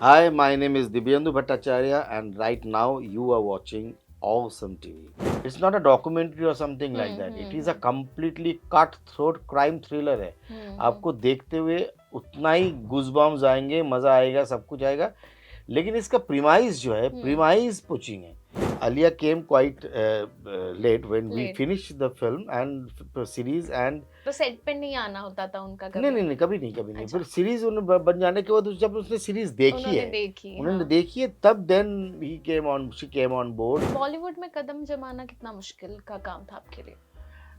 Hi, my name is Dibyendu Bhattacharya, and right now you are watching Awesome TV. It's not a documentary or something like that. It is a completely cutthroat crime thriller है. आपको देखते हुए उतना ही goosebumps आएंगे, मज़ा आएगा, सब कुछ आएगा. लेकिन इसका प्रीमाइस जो है, प्रीमाइस पुचिंग है. Alia came quite late when we late finished the film and series and तो सेट पे नहीं आना होता था उनका नहीं, कभी? नहीं, कभी नहीं, कभी नहीं. अच्छा, फिर सीरीज़ उन्हें ब बन जाने के बाद जब उसने सीरीज़ देखी उन्होंने है, देखी, उन्होंने हाँ। देखी है तब then she came on board. Bollywood में कदम जमाना कितना मुश्किल का काम था आपके लिए?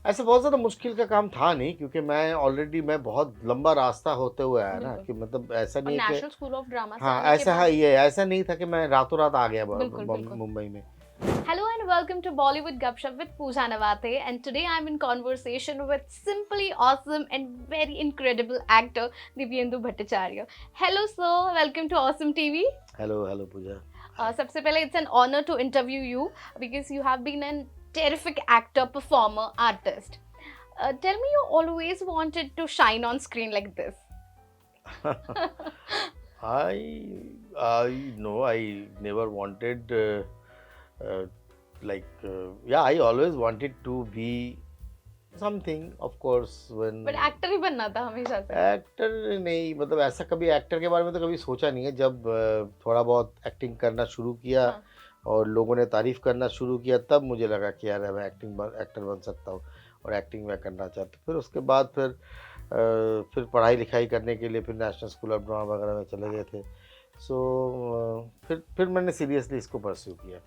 ऐसा बहुत ज़्यादा मुश्किल का काम था नहीं क्योंकि मैं बहुत लंबा रास्ता होते हुए आया ना बिल्कुल। कि मतलब ऐसा और नहीं है कि नेशनल स्कूल ऑफ ड्रामा से हाँ, आने के ऐसा बाद है ये ऐसा नहीं था कि मैं रातों-रात आ गया बिल्कुल, बिल्कुल। मुंबई में. Hello and welcome to Bollywood Gupshup with Pooja Nawate, and today I'm in conversation with simply awesome and very incredible actor Divyendu Bhattacharya. Hello sir, welcome to Awesome TV. Hello Pooja. सबसे पहले it's an honor to interview you because you have been a terrific actor, performer, artist. Tell me, you always wanted to shine on screen like this. I know I never wanted yeah, I always wanted to be something, of course, when But actor ही बनना था हमेशा से. Actor नहीं मतलब ऐसा कभी actor के बारे में तो कभी सोचा नहीं है. जब थोड़ा बहुत एक्टिंग करना शुरू किया हाँ. और लोगों ने तारीफ करना शुरू किया तब मुझे लगा कि यार मैं एक्टर बन सकता हूँ और एक्टिंग मैं करना चाहता हूँ. फिर उसके बाद फिर पढ़ाई लिखाई करने के लिए फिर नेशनल स्कूल ऑफ ड्रामा वगैरह में चले गए थे. सो फिर मैंने सीरियसली इसको परस्यू किया.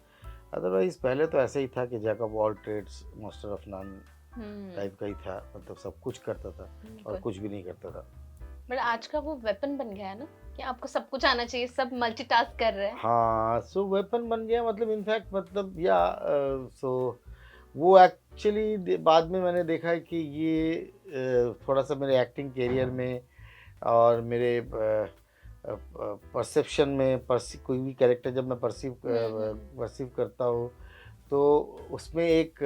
अदरवाइज पहले तो ऐसे ही था कि jack of all trades master of none type का ही था. मतलब सब कुछ करता था और बिल्कुल. कुछ भी नहीं करता था. बट आज का वो वेपन बन गया है ना कि आपको सब कुछ आना चाहिए, सब मल्टीटास्क कर रहे हैं. हाँ, सो वेपन बन गया मतलब इनफैक्ट मतलब या सो वो एक्चुअली बाद में मैंने देखा है कि ये थोड़ा सा मेरे एक्टिंग करियर में और मेरे परसेप्शन में कोई भी कैरेक्टर जब मैं परसीव करता हूँ तो उसमें एक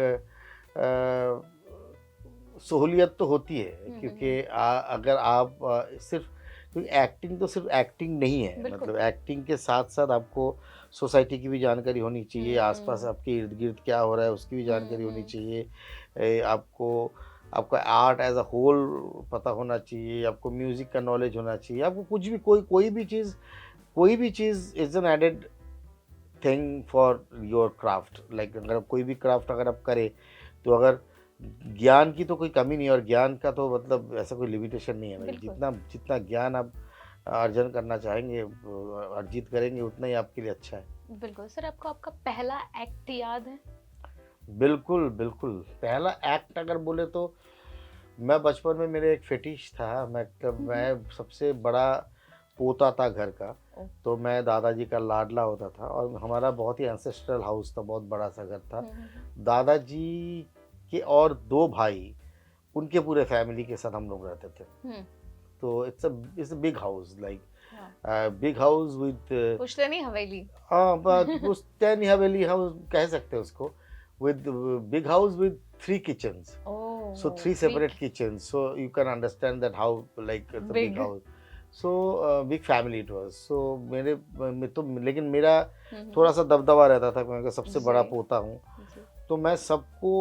सहूलियत तो होती है क्योंकि अगर आप सिर्फ क्योंकि एक्टिंग तो सिर्फ एक्टिंग नहीं है. बिल्कुल. मतलब एक्टिंग के साथ साथ आपको सोसाइटी की भी जानकारी होनी चाहिए, आसपास आपके इर्द गिर्द क्या हो रहा है उसकी भी जानकारी होनी चाहिए. आपको आपका आर्ट एज अ होल पता होना चाहिए, आपको म्यूज़िक का नॉलेज होना चाहिए, आपको कुछ भी कोई भी चीज़ is an added thing for your craft. Like अगर कोई भी क्राफ्ट अगर आप करें तो अगर ज्ञान की तो कोई कमी नहीं है और ज्ञान का तो मतलब ऐसा कोई लिमिटेशन नहीं है भाई. बिल्कुल. जितना जितना ज्ञान आप अर्जन करना चाहेंगे अर्जित करेंगे उतना ही आपके लिए अच्छा है. बिल्कुल सर, आपको आपका पहला एक्ट याद है? बिल्कुल पहला एक्ट अगर बोले तो मैं बचपन में मेरे एक फेटिश था. मैं सबसे बड़ा पोता था घर का. तो मैं दादाजी का लाडला होता था और हमारा बहुत ही एंसेस्ट्रल हाउस था, बहुत बड़ा सा घर था. दादाजी के और 2 भाई उनके पूरे फैमिली के साथ हम लोग रहते थे. तो it's a big house like big house with पुश्तैनी हवेली. हाँ पुश्तैनी हवेली हाउस कह सकते हैं उसको. With big house with 3 kitchens. So 3 separate kitchens. So you can understand that how like it's a big Big. house. So big family it was. So लेकिन मेरा थोड़ा सा दबदबा रहता था क्योंकि सबसे बड़ा जी. पोता हूँ. जी. तो मैं सबको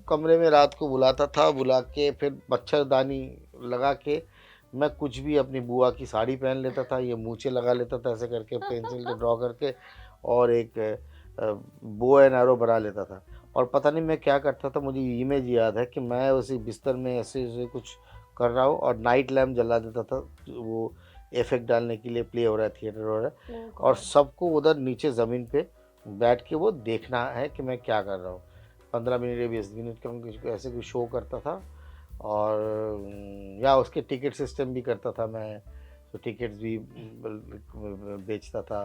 कमरे में रात को बुलाता था. बुला के फिर मच्छरदानी लगा के मैं कुछ भी अपनी बुआ की साड़ी पहन लेता था, ये मूछें लगा लेता था ऐसे करके पेंसिल से ड्रॉ करके और एक बो एंड एरो बना लेता था. और पता नहीं मैं क्या करता था, मुझे इमेज याद है कि मैं उसी बिस्तर में ऐसे कुछ कर रहा हूँ और नाइट लैम्प जला देता था वो इफेक्ट डालने के लिए. प्ले हो रहा है, थिएटर हो रहा है और सबको उधर नीचे ज़मीन पे बैठ के वो देखना है कि मैं क्या कर रहा हूँ. 15 मिनट या 20 मिनट का ऐसे कोई शो करता था और या उसके टिकट सिस्टम भी करता था मैं. तो टिकट्स भी बेचता था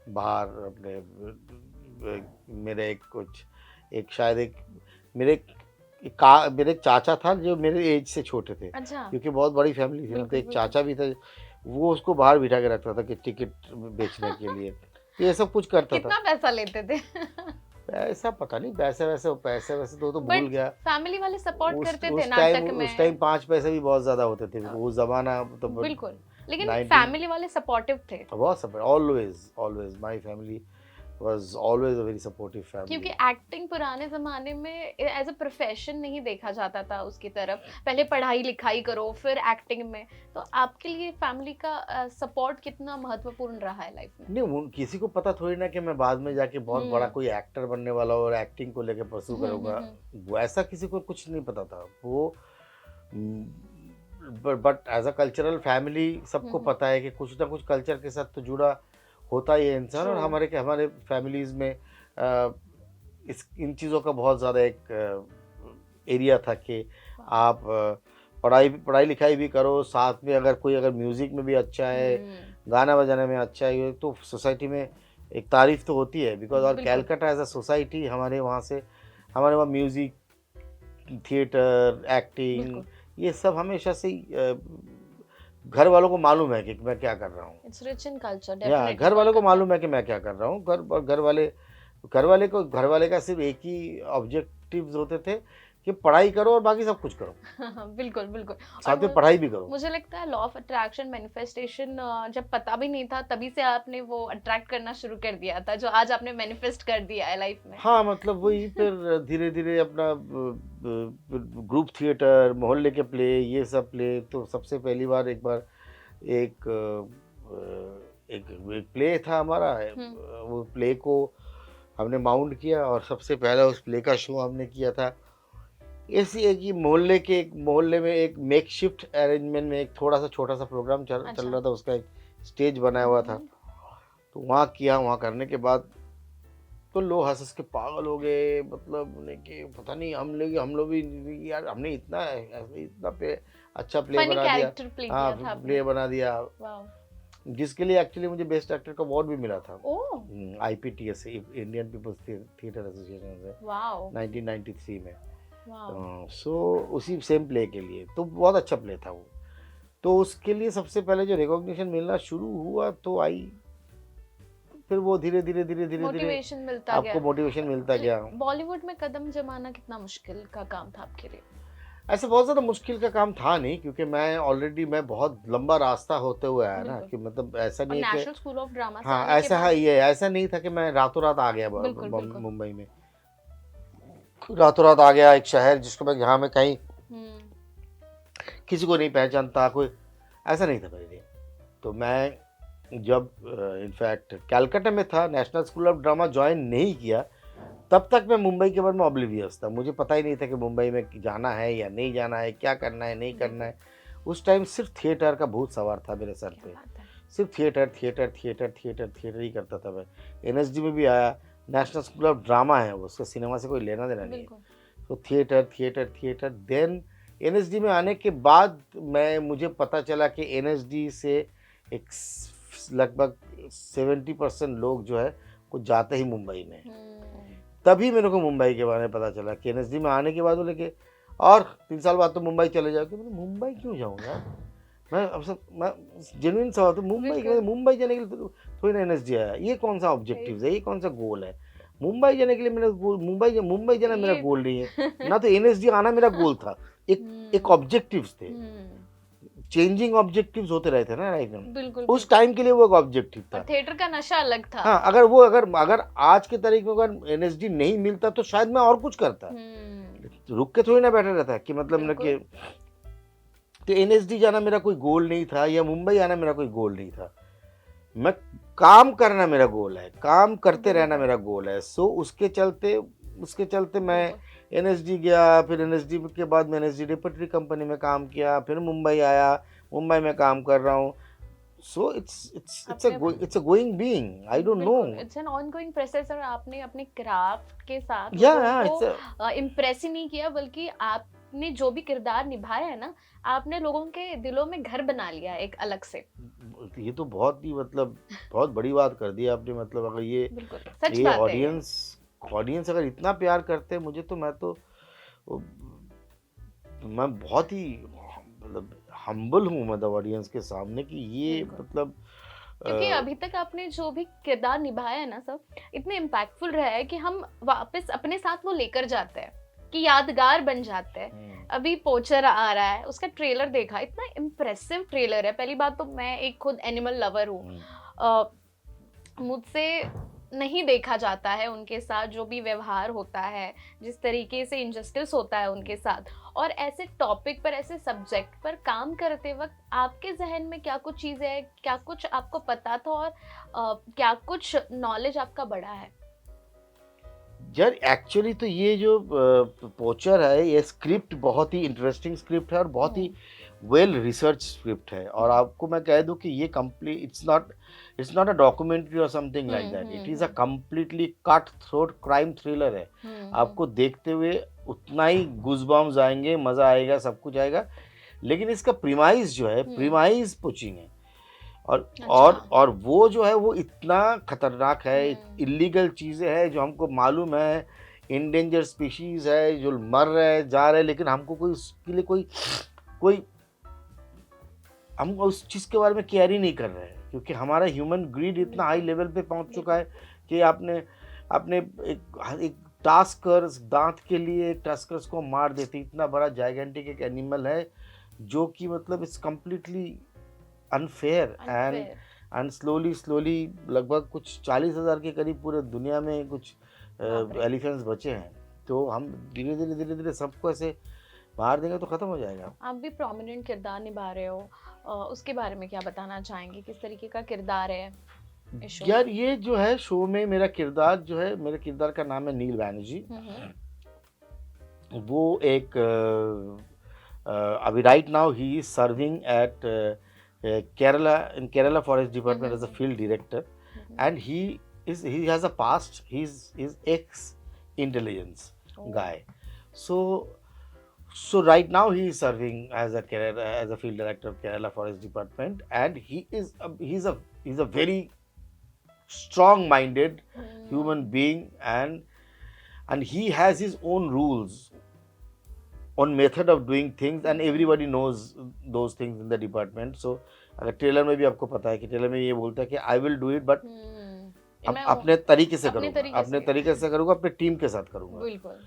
बाहर अपने. मेरे शायद मेरे एक चाचा था जो मेरे एज से छोटे थे. अच्छा. क्योंकि बहुत बड़ी फैमिली थी ना. तो बिल्कुल, एक चाचा भी था वो उसको बाहर बिठा के रखता था कि टिकट बेचने के लिए. तो ये सब कुछ करता था. कितना पैसा लेते थे? पैसा पता नहीं पैसे वैसे तो भूल बट गया. फैमिली वाले सपोर्ट करते थे उस नाटक में. टाइम 5 पैसे भी बहुत ज़्यादा होते थे. वो ज़माना तो बिल्कुल. लेकिन 19 फैमिली वाले सपोर्टिव थे बहुत support, always my family was always a very supportive क्योंकि फैमिली। एक्टिंग पुराने जमाने में एज अ प्रोफेशन नहीं देखा जाता था उसकी तरफ, पहले पढ़ाई लिखाई करो फिर एक्टिंग में। तो आपके लिए फैमिली का सपोर्ट कितना महत्वपूर्ण रहा है लाइफ में? नहीं, किसी को पता थोड़ी ना कि मैं बाद में जाके बहुत बड़ा हम्म कोई एक्टर बनने वाला हूँ और एक्टिंग को लेके परस्यू करूँगा। हम्म। वैसा किसी को कुछ नहीं पता था वो। But as a cultural family सबको हम्म। पता है कि कुछ ना कुछ कल्चर के साथ तो जुड़ा होता ही है इंसान। और ट्रू। हमारे फैमिलीज में इस इन चीज़ों का बहुत ज़्यादा एक एरिया था कि आप पढ़ाई पढ़ाई लिखाई भी करो, साथ में अगर म्यूज़िक में भी अच्छा है, गाना बजाने में अच्छा है, तो सोसाइटी में एक तारीफ तो होती है। बिकॉज और बिल्कुल कैलकाटा एज अ सोसाइटी हमारे वहाँ म्यूज़िक, थिएटर, एक्टिंग, बिल्कुल। ये सब हमेशा से ही घर वालों को मालूम है कि मैं क्या कर रहा हूँ। इट्स रिच इन कल्चर या डेफिनेटली घर वालों को कोलकाता। मालूम है कि मैं क्या कर रहा हूँ। घर वाले का सिर्फ एक ही ऑब्जेक्टिव्स होते थे कि पढ़ाई करो और बाकी सब कुछ करो, बिल्कुल बिल्कुल। और साथ में पढ़ाई भी करो। मुझे लगता है लॉ ऑफ अट्रैक्शन मैनिफेस्टेशन जब पता भी नहीं था तभी से आपने वो अट्रैक्ट करना शुरू कर दिया था जो आज आपने मैनिफेस्ट कर दिया है लाइफ में। हाँ, मतलब वही फिर धीरे धीरे अपना ग्रुप थिएटर, मोहल्ले के प्ले, ये सब प्ले। तो सबसे पहली बार एक बार एक एक प्ले था हमारा, वो प्ले को हमने माउंट किया और सबसे पहला उस प्ले का शो हमने किया था। ऐसी है कि मोहल्ले में एक मेकशिफ्ट अरेंजमेंट में एक थोड़ा सा छोटा सा प्रोग्राम चल अच्छा। रहा था, उसका एक स्टेज बनाया हुआ था। तो वहाँ किया, वहाँ करने के बाद तो लोग हंस हंस के पागल हो गए। मतलब उन्हें कि पता नहीं हम लोग भी यार, हमने इतना अच्छा प्ले फनी बना दिया। कैरेक्टर प्ले हाँ, किया था आपने। प्ले बना दिया, वाओ। जिसके लिए एक्चुअली मुझे बेस्ट एक्टर का अवार्ड भी मिला था। ओह IPTS से, इंडियन पीपल्स थिएटर एसोसिएशन से, वाओ 1993 में। वाओ। सो उसी सेम प्ले के लिए तो बहुत अच्छा प्ले था वो। तो उसके लिए सबसे पहले जो रिकॉग्निशन मिलना शुरू हुआ तो आई, फिर वो धीरे धीरे मोटिवेशन मिलता आपको गया। मोटिवेशन मिलता गया। बॉलीवुड में कदम जमाना कितना मुश्किल का काम था आपके लिए? ऐसे बहुत ज़्यादा मुश्किल का काम था नहीं, क्योंकि मैं बहुत लंबा रास्ता होते हुए आया ना, बिल्कुल। कि मतलब ऐसा और नहीं है कि नेशनल स्कूल ऑफ ड्रामा से हाँ, आने के ऐसा है बाद। ये ऐसा नहीं था कि मैं रातों रात आ गया बिल्कुल बिल्कुल। मुंबई में। रातों रात आ गया एक शहर जिसको मैं, जहाँ मैं कहीं हम्म किसी को नहीं पहचानता, कोई ऐसा नहीं था मेरे लिए। तो मैं जब इनफैक्ट कैलकाटा में था, national school of drama join नहीं किया, तब तक मैं मुंबई के बारे में ऑब्लिवियस था। मुझे पता ही नहीं था कि मुंबई में जाना है या नहीं जाना है, क्या करना है नहीं करना है। उस टाइम सिर्फ थिएटर का भूत सवार था मेरे सर क्या पे। बात है। सिर्फ थिएटर ही करता था मैं। NSD में भी आया, नेशनल स्कूल ऑफ ड्रामा है वो, उसका सिनेमा से कोई लेना देना नहीं है। बिल्कुल। तो थिएटर देन NSD में आने के बाद मुझे पता चला कि NSD से एक लगभग 70% लोग जो है वो जाते ही मुंबई में। तभी मेरे को मुंबई के बारे में पता चला कि NSD में आने के बाद बोले कि और 3 साल बाद तो मुंबई चले जाओगे। मैंने मुंबई क्यों जाऊँगा? मैं जेन्युइन सवाल, तो बिल्कुल। मुंबई जाने के लिए तो थोड़ी ना NSD आया। ये कौन सा ऑब्जेक्टिव है, ये कौन सा गोल है? मुंबई जाने के लिए मेरा गोल, मुंबई जाना मेरा ये गोल नहीं है ना, तो NSD आना मेरा गोल था। एक ऑब्जेक्टिव्स थे, चेंजिंग ऑब्जेक्टिव्स होते रहते ना लाइफ में। बिल्कुल उस टाइम के लिए वो एक ऑब्जेक्टिव था। और थिएटर का नशा अलग था। हाँ, अगर आज के तारीख में अगर NSD नहीं मिलता तो शायद मैं और कुछ करता, रुक के थोड़ी ना बैठा रहता कि मतलब ना कि। तो NSD जाना मेरा कोई गोल नहीं था, या मुंबई आना मेरा कोई गोल नहीं था। मैं काम करना मेरा गोल है, काम करते रहना मेरा गोल है। सो उसके चलते मैं NSD गया। फिर NSD के बाद मैं NSD रेपटरी कंपनी में काम किया, फिर मुंबई आया, मुंबई में काम कर रहा हूँ। So it's a going being, I don't know. It's an ongoing process. और आपने अपने क्राफ्ट के साथ या लोगों को इम्प्रेस ही नहीं किया, बल्कि आपने जो भी किरदार निभाया है ना, आपने लोगों के दिलों में घर बना लिया एक अलग से। ये तो बहुत ही मतलब बहुत बड़ी बात कर दी आपने। मतलब अगर ये सच बात है। ऑडियंस अगर इतना प्यार करते हैं मुझे, तो मैं बहुत ही मतलब हम्बल हूँ, मतलब ऑडियंस के सामने कि ये मतलब क्योंकि अभी तक आपने जो भी किरदार निभाया है ना सब, इतने इम्पैक्टफुल रहा है कि हम वापस अपने साथ वो लेकर जाते हैं। कि यादगार बन जाते हैं। अभी पोचर आ रहा है, उसका ट्रेलर देखा, इतना इम्प्रेसिव ट्रेलर है। पहली बात तो मैं एक खुद एनिमल लवर हूँ, मुझसे नहीं देखा जाता है उनके साथ जो भी व्यवहार होता है, जिस तरीके से इनजस्टिस होता है उनके साथ, और ऐसे टॉपिक पर, ऐसे सब्जेक्ट पर काम करते वक्त आपके जहन में क्या कुछ चीज़ें हैं, क्या कुछ आपको पता था, और क्या कुछ नॉलेज आपका बढ़ा है? यार एक्चुअली तो ये जो पोचर है, ये स्क्रिप्ट बहुत ही इंटरेस्टिंग स्क्रिप्ट है और बहुत ही वेल रिसर्च स्क्रिप्ट है। और आपको मैं कह दूं कि ये complete, it's not a documentary और something like that, it is a completely cut throat crime thriller है। आपको देखते हुए उतना ही गूज़बम्स आएंगे, मज़ा आएगा, सब कुछ आएगा। लेकिन इसका प्रीमाइस जो है, प्रीमाइस पोचिंग है। और और वो जो है वो इतना खतरनाक है, इलीगल चीज़ें हैं जो हमको मालूम है, इंडेंजर स्पीशीज है जो मर रहे जा रहे, लेकिन हमको कोई उसके लिए कोई कोई हम उस चीज़ के बारे में केयर ही नहीं कर रहे हैं, क्योंकि हमारा ह्यूमन ग्रीड इतना हाई लेवल पे पहुंच चुका है कि आपने आपने एक टास्कर्स, दांत के लिए एक टास्कर्स को मार देते। इतना बड़ा जाइगेंटिक एक एनिमल है जो कि मतलब it's completely unfair and slowly लगभग कुछ 40,000 के करीब पूरे दुनिया में कुछ एलिफेंट्स बचे हैं। तो हम धीरे धीरे सबको ऐसे मार देंगे तो ख़त्म हो जाएगा। आप भी प्रोमिनेंट किरदार निभा रहे हो, उसके बारे में क्या बताना चाहेंगे? किस तरीके का किरदार है इस शो यार में? ये जो है शो में मेरा किरदार जो है, मेरे किरदार का नाम है नील बैनर्जी। वो एक अभी राइट नाउ ही is serving at Kerala Forest Department as a field director, and he has a past. He's ex-intelligence guy. So right now he is serving as a field director of Kerala Forest Department, and he's a very strong-minded human being, and he has his own rules on method of doing things, and everybody knows those things in the department. So अगर trailer में भी आपको पता है कि trailer में ये बोलता है कि I will do it, but अपने तरीके से करूँगा, अपने तरीके से करूँगा, अपने टीम के साथ करूँगा। बिल्कुल।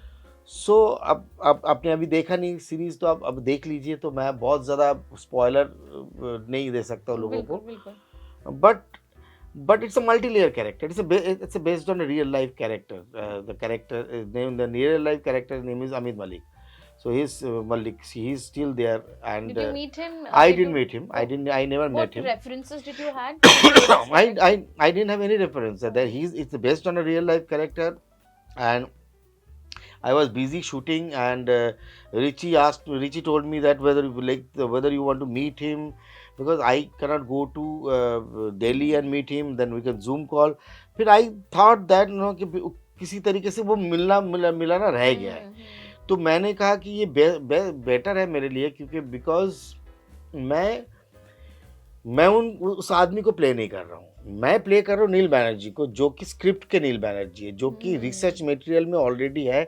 सो अब आपने अभी देखा नहीं सीरीज, तो अब देख लीजिए। तो मैं बहुत ज़्यादा स्पॉइलर नहीं दे सकता लोगों को, but it's a multi-layer character. It's based on a real life character. The real life character name is Amit Malik. So he's Malik. He's still there. And did you meet him? I didn't meet him. I never met him. What references did you had? I didn't have any reference. That it's based on a real life character, and I was busy shooting, and Richie told me that whether you want to meet him, because I cannot go to Delhi and meet him, then we can Zoom call. फिर I thought that कि किसी तरीके से वो मिलाना रह गया है। तो मैंने कहा कि ये बेटर है मेरे लिए, क्योंकि बिकॉज मैं उस आदमी को प्ले नहीं कर रहा हूँ, मैं प्ले कर रहा हूँ नील बैनर्जी को, जो कि स्क्रिप्ट के नील बैनर्जी है, जो कि रिसर्च मटेरियल में ऑलरेडी है,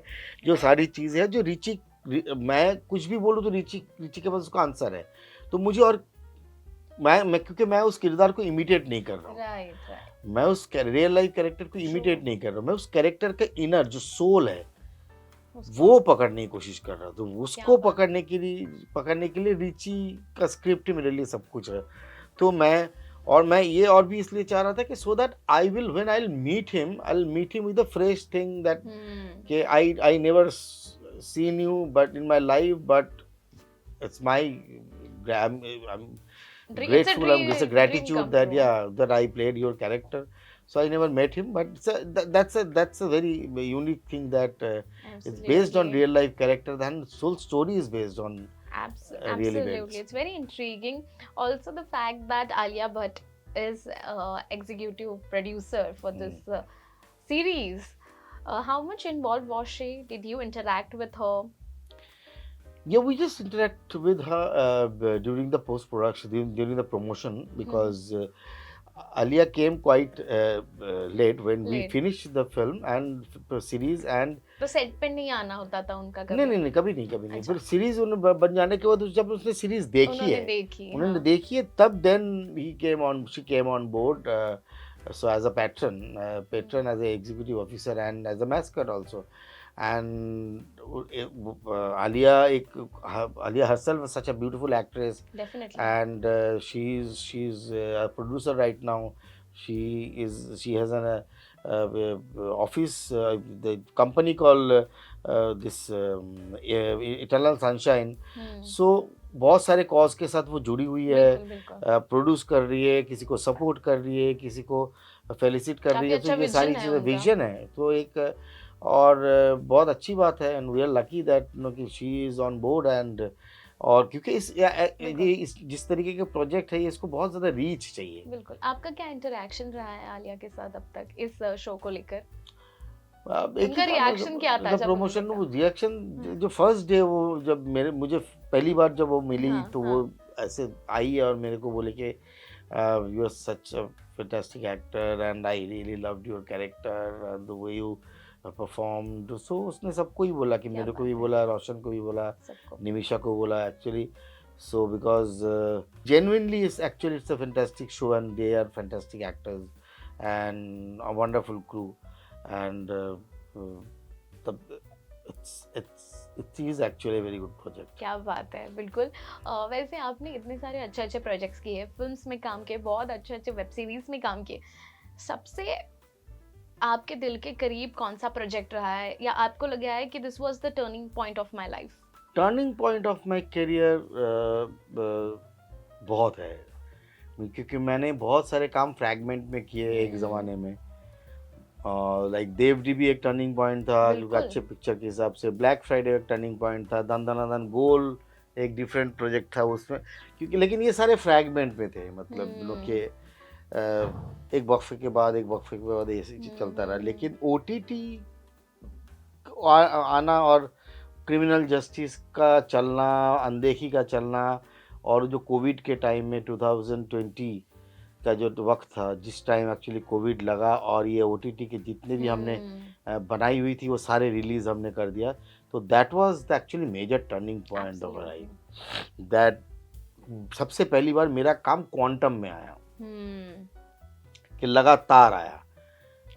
जो सारी चीज़ें हैं, जो रिची, मैं कुछ भी बोलूँ तो रिची के पास उसका आंसर है। तो मुझे और मैं क्योंकि मैं उस किरदार को इमिटेट नहीं कर रहा हूँ, मैं उस रियल लाइफ कैरेक्टर को इमिटेट नहीं कर रहा हूँ, मैं उस कैरेक्टर का इनर जो सोल है वो पकड़ने की कोशिश कर रहा हूँ। तो उसको पकड़ने के लिए रिची का स्क्रिप्ट मेरे लिए सब कुछ है। तो मैं ये और भी इसलिए चाह रहा था कि so that I will when I will meet him with a fresh thing, that कि I never seen you but in my life, but it's my grateful, it's a gratitude that I played your character. So I never met him, but that's a very unique thing, that it's based on real life character, and whole story is based on real events. It's very intriguing. Also the fact that Alia Bhatt is executive producer for this series. How much involved was she? Did you interact with her? Yeah, we just interact with her during the post-production, during the promotion, because Alia came quite late when we finished the film and series, and तो set पे नहीं आना होता था उनका कभी? नहीं, कभी नहीं। फिर सीरीज बन जाने के बाद जब उसने सीरीज उन्होंने देखी है, तब then she came on board, so as a patron as a executive officer and as a mascot also. and Alia herself was such a beautiful actress, Definitely. and she's a producer right now. She has an office, the company called this Eternal Sunshine. Hmm, So बहुत सारे cause के साथ वो जुड़ी हुई है, बिल्कुल बिल्कुल, प्रोड्यूस कर रही है, किसी को सपोर्ट कर रही है, किसी को फेलिसिट कर रही काफी है, तो अच्छा ये सारी विजन है चीज़ें उनका। विजन है, तो एक और बहुत अच्छी बात है, and we are lucky that no कि she is on board, and और क्योंकि बिल्कुल ये इस जिस तरीके का प्रोजेक्ट है, ये इसको बहुत ज़्यादा रीच चाहिए। बिल्कुल। आपका क्या इंटरेक्शन रहा है आलिया के साथ अब तक इस शो को लेकर? अब एक ही उनका काम है, रिएक्शन क्या था जब जब उन्होंने प्रमोशन देखा? रिएक्शन, हाँ जो फर्स्ट डे वो जब मेरे मुझे पहली बार जब वो मिली, हाँ तो वो हाँ, ऐसे आई और मेरे को बोले कि you are such a fantastic actor and I really loved your character and the way you performed. So उसने सबको ही बोला, कि क्या मेरे को भी बात है, बोला, रोशन को भी बोला, सबको। निमिषा को बोला actually. So because genuinely it's a fantastic show, and they are fantastic actors and a wonderful crew, and the it is actually a very good project. क्या बात है, बिल्कुल। वैसे आपने इतने सारे अच्छे अच्छे प्रोजेक्ट्स किए, फिल्म्स में काम किए, बहुत अच्छे अच्छे वेब सीरीज में काम किए, सबसे आपके दिल के करीब कौन सा प्रोजेक्ट रहा है, या आपको लगा है कि this was the turning point of my life? Turning point of my career बहुत है, क्योंकि मैंने बहुत सारे काम फ्रैगमेंट में किए एक ज़माने में। लाइक देवडी भी एक टर्निंग पॉइंट था, क्योंकि बिल्कुल। अच्छे पिक्चर के हिसाब से। ब्लैक फ्राइडे एक टर्निंग पॉइंट था। दन दन दन गोल एक डिफरेंट प्रोजेक्ट था उसमें, क्योंकि लेकिन ये सारे फ्रैगमेंट में थे, मतलब लोग के एक वक्फे के बाद एक वक्फे के बाद ऐसे चीज़ चलता रहा। लेकिन OTT आना और क्रिमिनल जस्टिस का चलना, अनदेखी का चलना, और जो कोविड के टाइम में 2020 का जो वक्त था, जिस टाइम एक्चुअली कोविड लगा, और ये OTT के जितने भी हमने बनाई हुई थी वो सारे रिलीज हमने कर दिया, तो that was the actually major turning point of life. That सबसे पहली बार मेरा काम क्वांटम में आया, कि लगातार आया।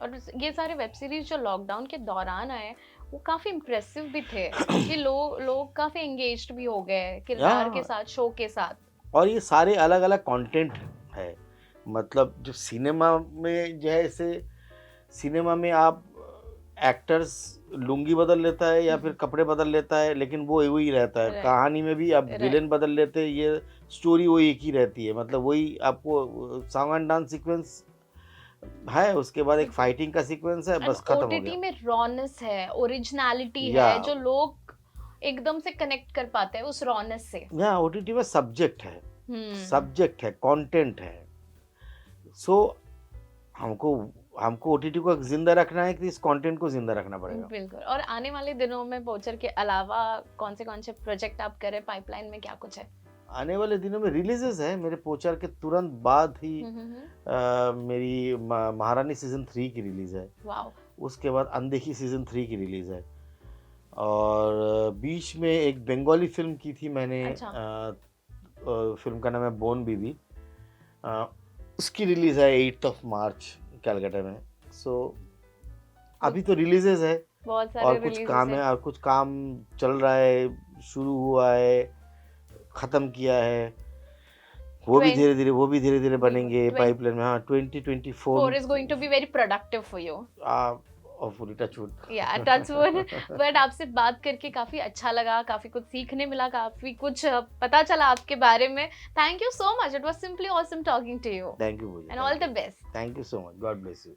और ये सारे वेब सीरीज जो लॉकडाउन के दौरान आए, वो काफी इम्प्रेसिव भी थे कि लोग काफी एंगेज्ड भी हो गए किरदार के साथ, शो के साथ। और ये सारे अलग अलग कंटेंट है, मतलब जो सिनेमा में जो है, ऐसे सिनेमा में आप एक्टर्स लुंगी बदल लेता है या फिर कपड़े बदल लेता है, लेकिन वो वही रहता है। Right. कहानी में भी आप Right. विलेन बदल लेते हैं, ये स्टोरी वही एक ही रहती है, मतलब वही आपको सॉन्ग एंड डांस सीक्वेंस है, उसके बाद एक फाइटिंग का सीक्वेंस है, बस खत्म हो OTT गया। में रॉनेस है, ओरिजिनलिटी या है, जो लोग एकदम से कनेक्ट कर पाते हैं उस रॉनेस से। या OTT में सब्जेक्ट है, सब्जेक्ट है, कंटेंट है। सो हमको OTT को जिंदा रखना है, कि इस कंटेंट को जिंदा रखना पड़ेगा। बिल्कुल। और आने वाले दिनों में पोचर के अलावा कौन से प्रोजेक्ट आप करें, पाइपलाइन में क्या कुछ है? आने वाले दिनों में रिलीजेस है मेरे पोचर के तुरंत बाद ही। मेरी महारानी सीजन 3 की रिलीज है। वाओ। उसके बाद अनदेखी सीजन 3 की रिलीज है, और बीच में एक बंगाली फिल्म की थी मैंने। अच्छा। फिल्म का नाम है बोन बीबी। उसकी रिलीज है 8 मार्च कलकत्ता में। सो अभी तो रिलीजेस है, बहुत सारे और कुछ काम है, और कुछ काम चल रहा है, शुरू हुआ है, खत्म किया है, वो भी धीरे धीरे बनेंगे पाइपलाइन में। हाँ, 2024 is going to be very productive for you. पूरी टचवुड। या टचवुड। बट आपसे बात करके काफी अच्छा लगा, काफी कुछ सीखने मिला, काफी कुछ पता चला आपके बारे में। Thank you so much, it was simply awesome talking to you, thank you and all the best. Thank you so much, god bless you.